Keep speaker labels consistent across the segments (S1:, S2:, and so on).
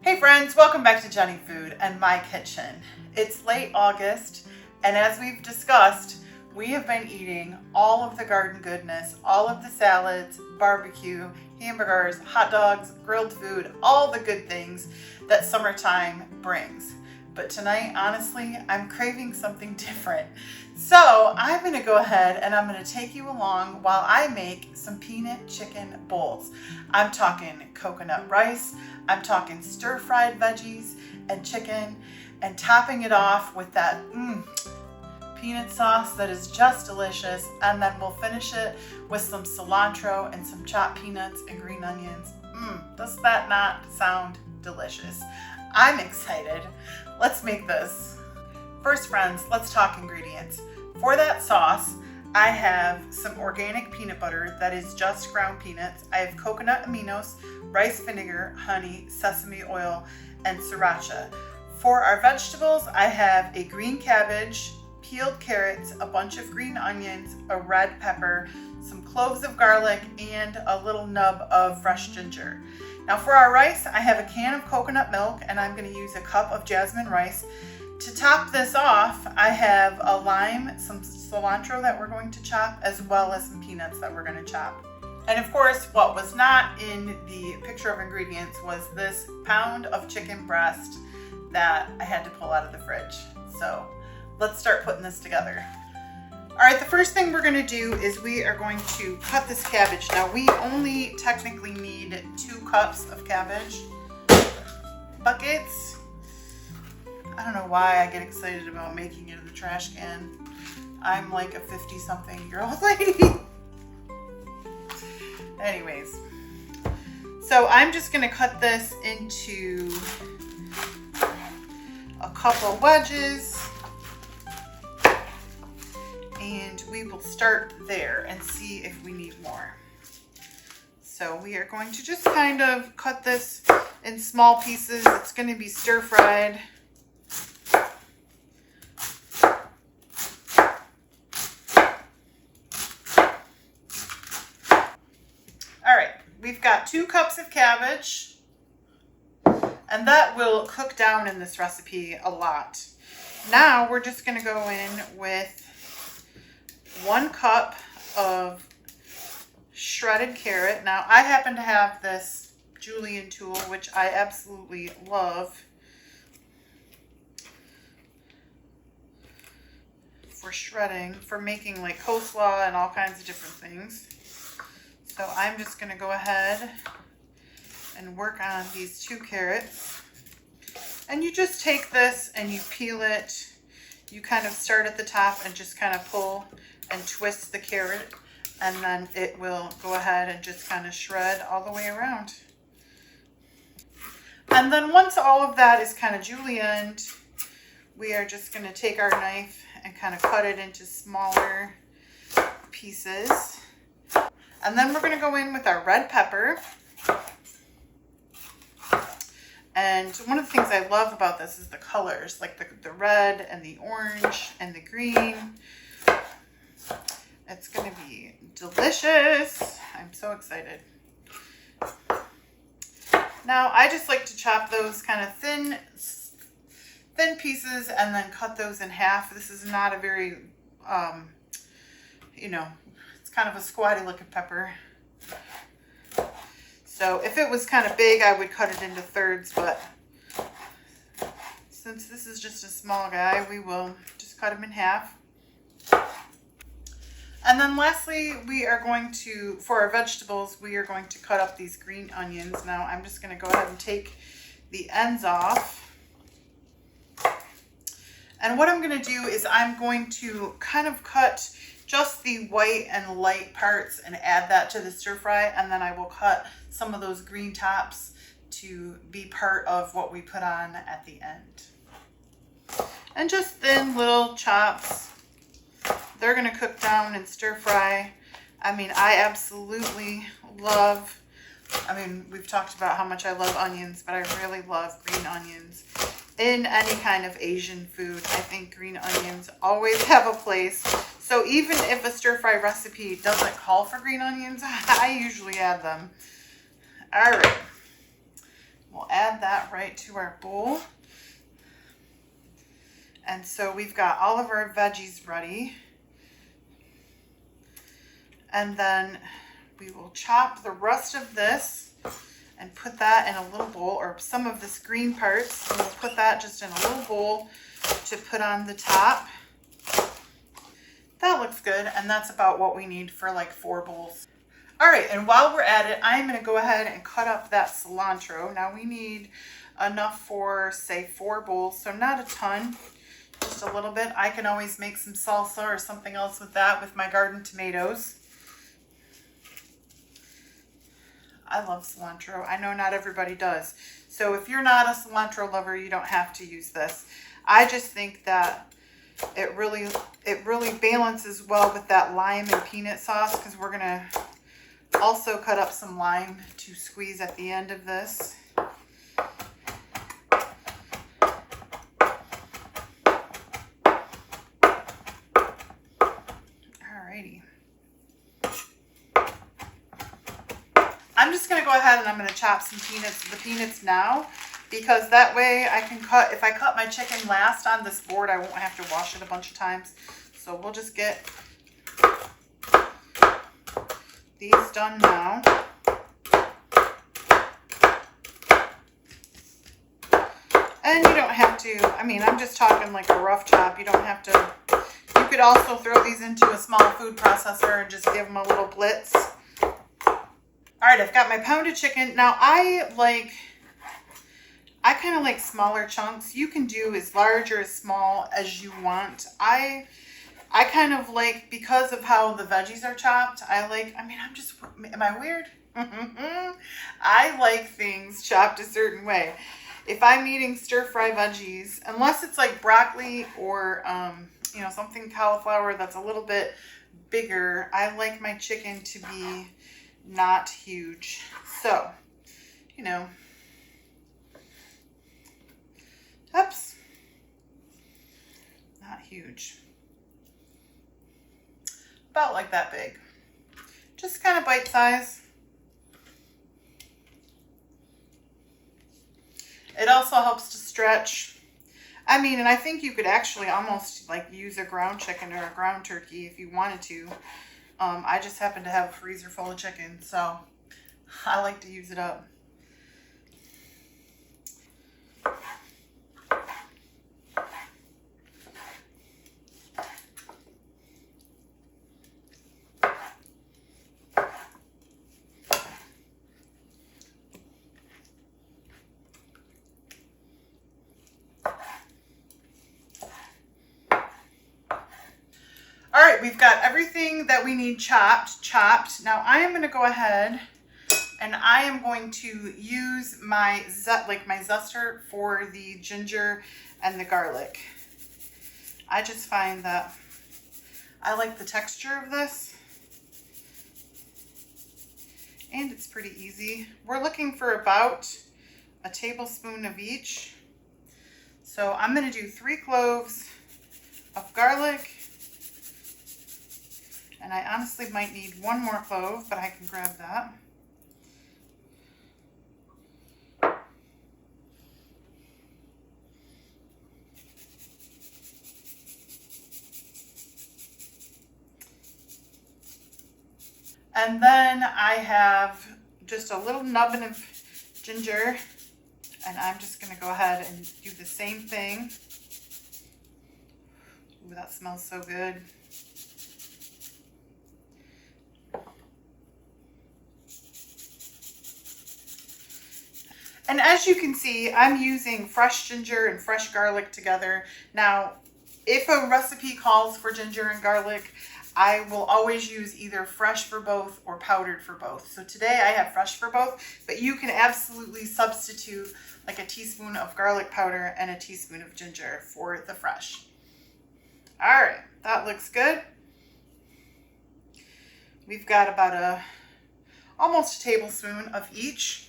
S1: Hey friends, welcome back to Jenny Food and My Kitchen. It's late August, and as we've discussed, we have been eating all of the garden goodness, all of the salads, barbecue, hamburgers, hot dogs, grilled food, all the good things that summertime brings. But tonight, honestly, I'm craving something different. So I'm gonna go ahead and I'm gonna take you along while I make some peanut chicken bowls. I'm talking coconut rice, I'm talking stir-fried veggies and chicken, and topping it off with that peanut sauce that is just delicious. And then we'll finish it with some cilantro and some chopped peanuts and green onions. Does that not sound delicious? I'm excited. Let's make this. First, friends, let's talk ingredients. For that sauce, I have some organic peanut butter that is just ground peanuts. I have coconut aminos, rice vinegar, honey, sesame oil, and sriracha. For our vegetables, I have a green cabbage, peeled carrots, a bunch of green onions, a red pepper, some cloves of garlic, and a little nub of fresh ginger. Now for our rice, I have a can of coconut milk, and I'm going to use a cup of jasmine rice. To top this off, I have a lime, some cilantro that we're going to chop, as well as some peanuts that we're going to chop. And of course, what was not in the picture of ingredients was this pound of chicken breast that I had to pull out of the fridge. So let's start putting this together. All right, the first thing we're gonna do is we are going to cut this cabbage. Now we only technically need 2 cups of cabbage. Buckets. I don't know why I get excited about making it in the trash can. I'm like a 50-something-year-old lady. Anyways, so I'm just gonna cut this into a couple wedges. And we will start there and see if we need more. So we are going to just kind of cut this in small pieces. It's going to be stir fried. All right, we've got 2 cups of cabbage, and that will cook down in this recipe a lot. Now we're just going to go in with 1 cup of shredded carrot. Now I happen to have this julienne tool, which I absolutely love for shredding, for making like coleslaw and all kinds of different things. So I'm just going to go ahead and work on these 2 carrots. And you just take this and you peel it. You kind of start at the top and just kind of pull and twist the carrot, and then it will go ahead and just kind of shred all the way around. And then once all of that is kind of julienned, we are just going to take our knife and kind of cut it into smaller pieces. And then we're going to go in with our red pepper. And one of the things I love about this is the colors, like the red and the orange and the green. It's going to be delicious. I'm so excited. Now, I just like to chop those kind of thin pieces and then cut those in half. This is not a very, it's kind of a squatty looking pepper. So if it was kind of big, I would cut it into thirds, but since this is just a small guy, we will just cut him in half. And then lastly, we are going to, for our vegetables, we are going to cut up these green onions. Now I'm just going to go ahead and take the ends off. And what I'm going to do is I'm going to kind of cut just the white and light parts and add that to the stir fry. And then I will cut some of those green tops to be part of what we put on at the end. And just thin little chops. They're going to cook down and stir fry. I mean, I absolutely love, we've talked about how much I love onions, but I really love green onions. In any kind of Asian food, I think green onions always have a place. So even if a stir fry recipe doesn't call for green onions, I usually add them. All right. We'll add add that right to our bowl. And so we've got all of our veggies ready. And then we will chop the rest of this and put that in a little bowl, or some of this green parts. And we'll put that just in a little bowl to put on the top. That looks good, and that's about what we need for like 4 bowls. All right, and while we're at it, I'm gonna go ahead and cut up that cilantro. Now we need enough for, say, 4 bowls, so not a ton, just a little bit. I can always make some salsa or something else with that with my garden tomatoes. I love cilantro. I know not everybody does. So if you're not a cilantro lover, you don't have to use this. I just think that it really balances well with that lime and peanut sauce, because we're gonna also cut up some lime to squeeze at the end of this. Alrighty. I'm just gonna go ahead and I'm gonna chop some the peanuts now, because that way I can cut, if I cut my chicken last on this board, I won't have to wash it a bunch of times. So we'll just get these done now. And you don't have to, I mean, I'm just talking like a rough chop. You don't have to, you could also throw these into a small food processor and just give them a little blitz. All right, I've got my pounded chicken. Now I kind of like smaller chunks. You can do as large or as small as you want. I kind of like, because of how the veggies are chopped, am I weird? I like things chopped a certain way. If I'm eating stir-fry veggies, unless it's like broccoli or, you know, something cauliflower that's a little bit bigger, I like my chicken to be not huge. So, you know, oops, not huge. About like that big. Just kind of bite size. It also helps to stretch. I mean, and I think you could actually almost like use a ground chicken or a ground turkey if you wanted to. I just happen to have a freezer full of chicken, so I like to use it up. All right, we've got everything that we need chopped. Now I am going to go ahead and I am going to use my zester for the ginger and the garlic. I just find that I like the texture of this, and it's pretty easy. We're looking for about a tablespoon of each. So I'm going to do 3 cloves of garlic. And I honestly might need 1 more clove, but I can grab that. And then I have just a little nubbin of ginger, and I'm just going to go ahead and do the same thing. Ooh, that smells so good. And as you can see, I'm using fresh ginger and fresh garlic together. Now, if a recipe calls for ginger and garlic, I will always use either fresh for both or powdered for both. So today I have fresh for both, but you can absolutely substitute like a teaspoon of garlic powder and a teaspoon of ginger for the fresh. All right, that looks good. We've got about almost a tablespoon of each.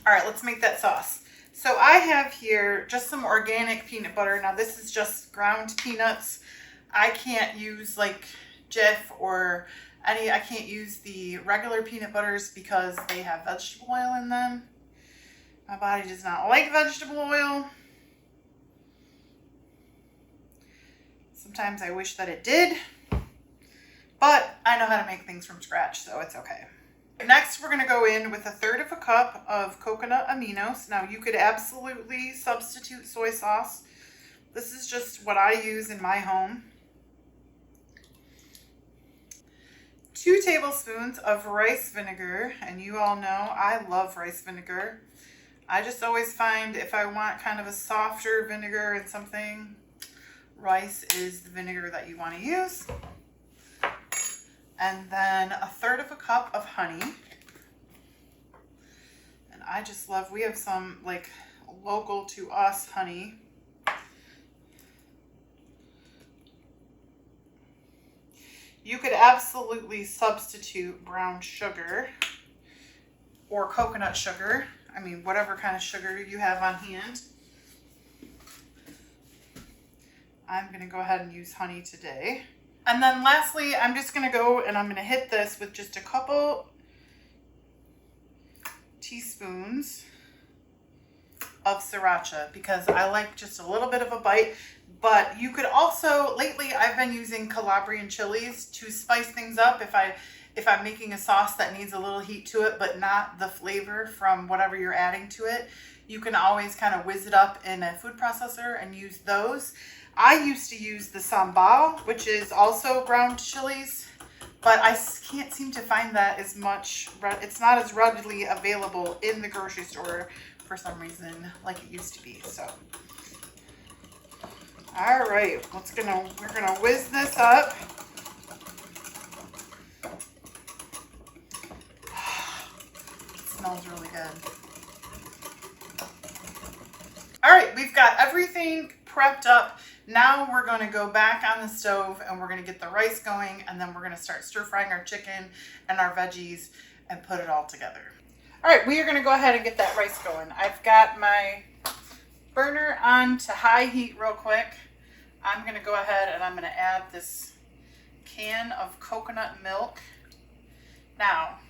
S1: All right, let's make that sauce. So I have here just some organic peanut butter. Now this is just ground peanuts. I can't use like Jif or I can't use the regular peanut butters because they have vegetable oil in them. My body does not like vegetable oil. Sometimes I wish that it did, but I know how to make things from scratch, so it's okay. Next, we're going to go in with 1/3 cup of coconut aminos. Now, you could absolutely substitute soy sauce. This is just what I use in my home. 2 tablespoons of rice vinegar, and you all know I love rice vinegar. I just always find if I want kind of a softer vinegar in something, rice is the vinegar that you want to use. And then 1/3 cup of honey. And I just love, we have some like local to us honey. You could absolutely substitute brown sugar or coconut sugar. I mean, whatever kind of sugar you have on hand. I'm going to go ahead and use honey today. And then lastly, I'm just going to go and I'm going to hit this with just a couple teaspoons of sriracha because I like just a little bit of a bite. But you could also, lately I've been using Calabrian chilies to spice things up if I'm making a sauce that needs a little heat to it, but not the flavor from whatever you're adding to it. You can always kind of whiz it up in a food processor and use those. I used to use the sambal, which is also ground chilies, but I can't seem to find that as much. It's not as readily available in the grocery store for some reason like it used to be. So, all right, we're gonna whiz this up. It smells really good. All right, we've got everything prepped up. Now we're going to go back on the stove and we're going to get the rice going, and then we're going to start stir frying our chicken and our veggies and put it all together. All right, we are going to go ahead and get that rice going. I've got my burner on to high heat real quick. I'm going to go ahead and I'm going to add this can of coconut milk. Now,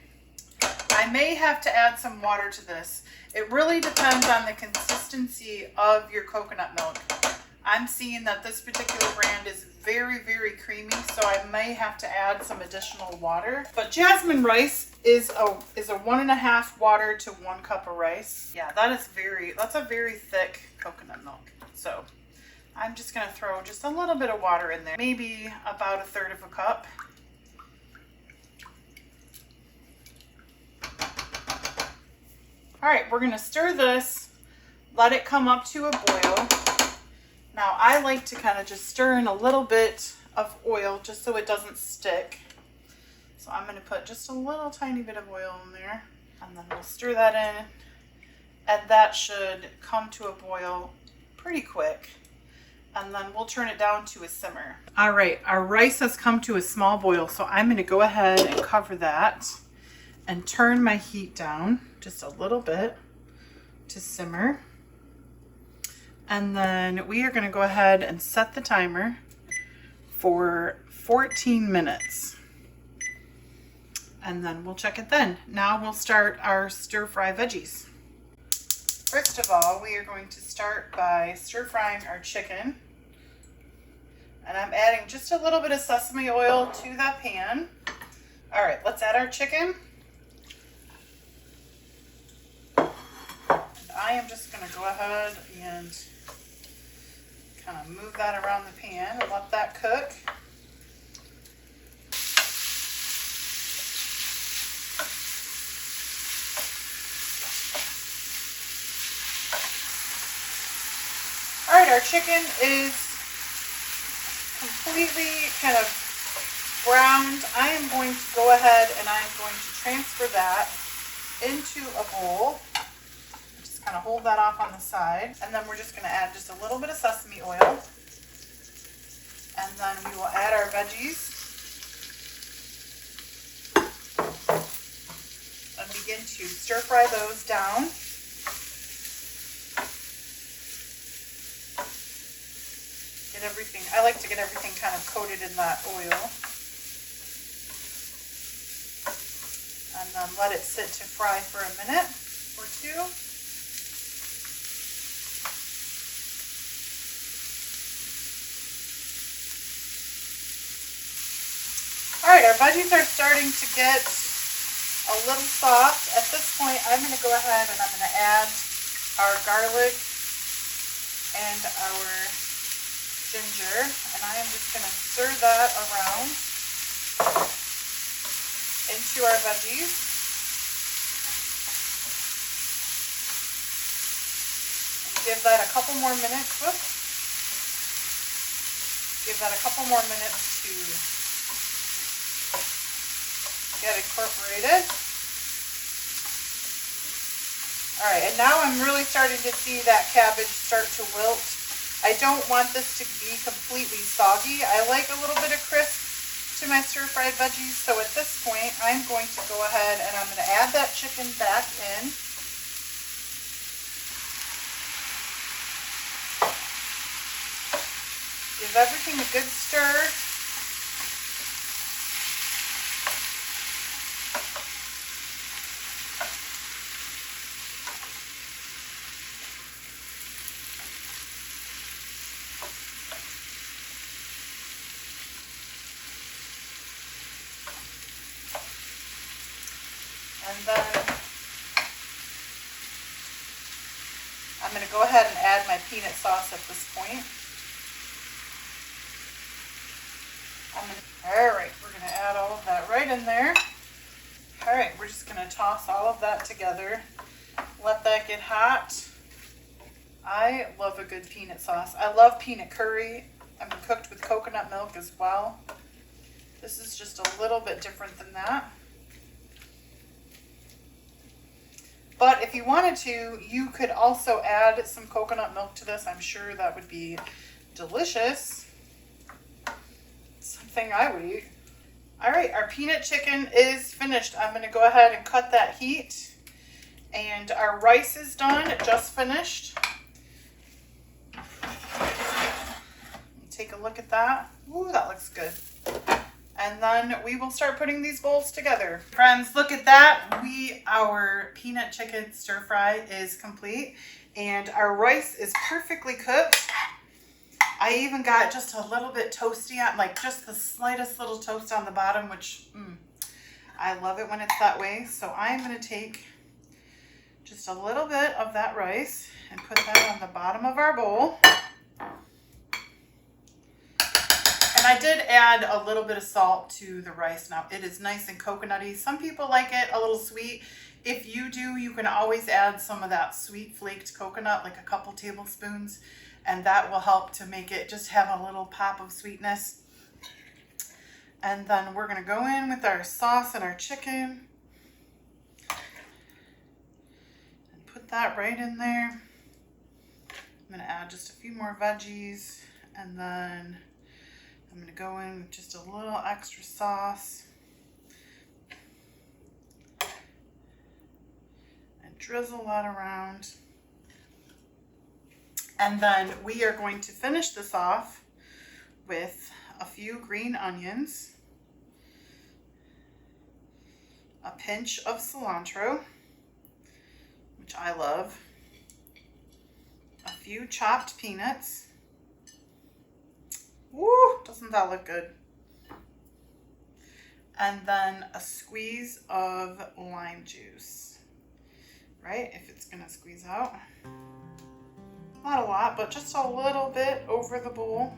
S1: I may have to add some water to this. It really depends on the consistency of your coconut milk. I'm seeing that this particular brand is very, very creamy, so I may have to add some additional water. But jasmine rice is a 1.5 water to 1 cup of rice. Yeah, that's a very thick coconut milk. So I'm just gonna throw just a little bit of water in there, maybe about 1/3 cup. All right, we're gonna stir this, let it come up to a boil. Now, I like to kind of just stir in a little bit of oil just so it doesn't stick. So I'm going to put just a little tiny bit of oil in there, and then we'll stir that in, and that should come to a boil pretty quick. And then we'll turn it down to a simmer. All right, our rice has come to a small boil, so I'm going to go ahead and cover that and turn my heat down just a little bit to simmer. And then we are going to go ahead and set the timer for 14 minutes. And then we'll check it then. Now we'll start our stir fry veggies. First of all, we are going to start by stir frying our chicken. And I'm adding just a little bit of sesame oil to that pan. All right, let's add our chicken. And I am just going to go ahead and kind of move that around the pan and let that cook. All right, our chicken is completely kind of browned. I am going to go ahead and I am going to transfer that into a bowl. Kind of hold that off on the side, and then we're just going to add just a little bit of sesame oil, and then we will add our veggies and begin to stir fry those down. Get everything, I like to get everything kind of coated in that oil, and then let it sit to fry for a minute or two. right, our veggies are starting to get a little soft. At this point, I'm going to go ahead and I'm going to add our garlic and our ginger, and I am just going to stir that around into our veggies. And give that a couple more minutes. Whoops. Give that a couple more minutes to get incorporated. All right, and now I'm really starting to see that cabbage start to wilt. I don't want this to be completely soggy. I like a little bit of crisp to my stir-fried veggies, so at this point, I'm going to go ahead and I'm going to add that chicken back in. Give everything a good stir. And then I'm going to go ahead and add my peanut sauce at this point. All right, we're going to add all of that right in there. All right, we're just going to toss all of that together. Let that get hot. I love a good peanut sauce. I love peanut curry. I'm cooked with coconut milk as well. This is just a little bit different than that. But if you wanted to, you could also add some coconut milk to this. I'm sure that would be delicious. Something I would eat. All right, our peanut chicken is finished. I'm going to go ahead and cut that heat. And our rice is done, just finished. Take a look at that. Ooh, that looks good. And then we will start putting these bowls together. Friends, look at that. Our peanut chicken stir fry is complete and our rice is perfectly cooked. I even got just a little bit toasty on, like just the slightest little toast on the bottom, which I love it when it's that way. So I'm going to take just a little bit of that rice and put that on the bottom of our bowl. And I did add a little bit of salt to the rice. Now it is nice and coconutty. Some people like it a little sweet. If you do, you can always add some of that sweet flaked coconut, like a couple tablespoons, and that will help to make it just have a little pop of sweetness. And then we're gonna go in with our sauce and our chicken and put that right in there. I'm gonna add just a few more veggies, and then I'm going to go in with just a little extra sauce and drizzle that around. And then we are going to finish this off with a few green onions, a pinch of cilantro, which I love, a few chopped peanuts. Woo, doesn't that look good? And then a squeeze of lime juice, right? If it's gonna squeeze out. Not a lot, but just a little bit over the bowl.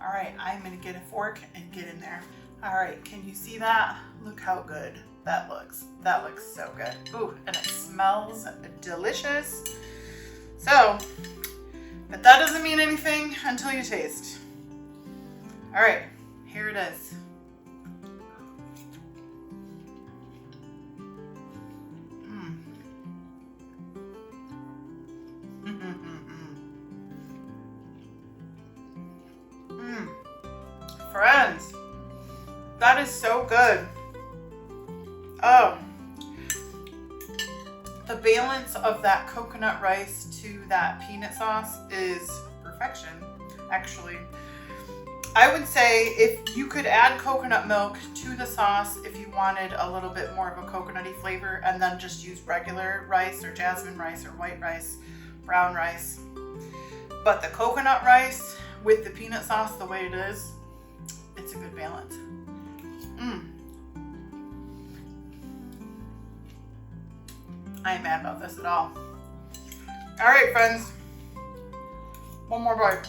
S1: All right, I'm gonna get a fork and get in there. All right, can you see that? Look how good that looks. That looks so good. Ooh, and it smells delicious. So, but that doesn't mean anything until you taste. All right, here it is. Friends, that is so good. Oh, the balance of that coconut rice to that peanut sauce is perfection, actually. I would say if you could add coconut milk to the sauce if you wanted a little bit more of a coconutty flavor, and then just use regular rice or jasmine rice or white rice, brown rice. But the coconut rice with the peanut sauce the way it is, it's a good balance. I ain't mad about this at all. All right, friends. One more bite.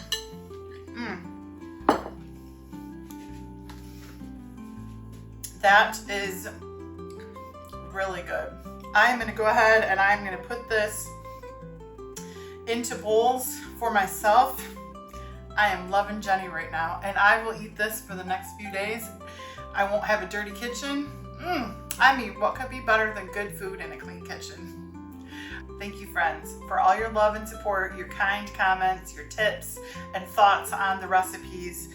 S1: That is really good. I'm gonna go ahead and I'm gonna put this into bowls for myself. I am loving Jenny right now, and I will eat this for the next few days. I won't have a dirty kitchen. I mean, what could be better than good food in a clean kitchen? Thank you, friends, for all your love and support, your kind comments, your tips, and thoughts on the recipes.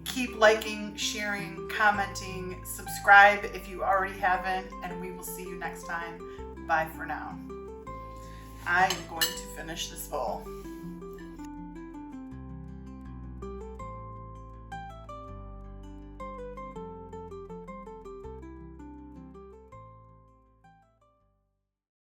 S1: Keep liking, sharing, commenting, subscribe if you already haven't, and we will see you next time. Bye for now. I am going to finish this bowl.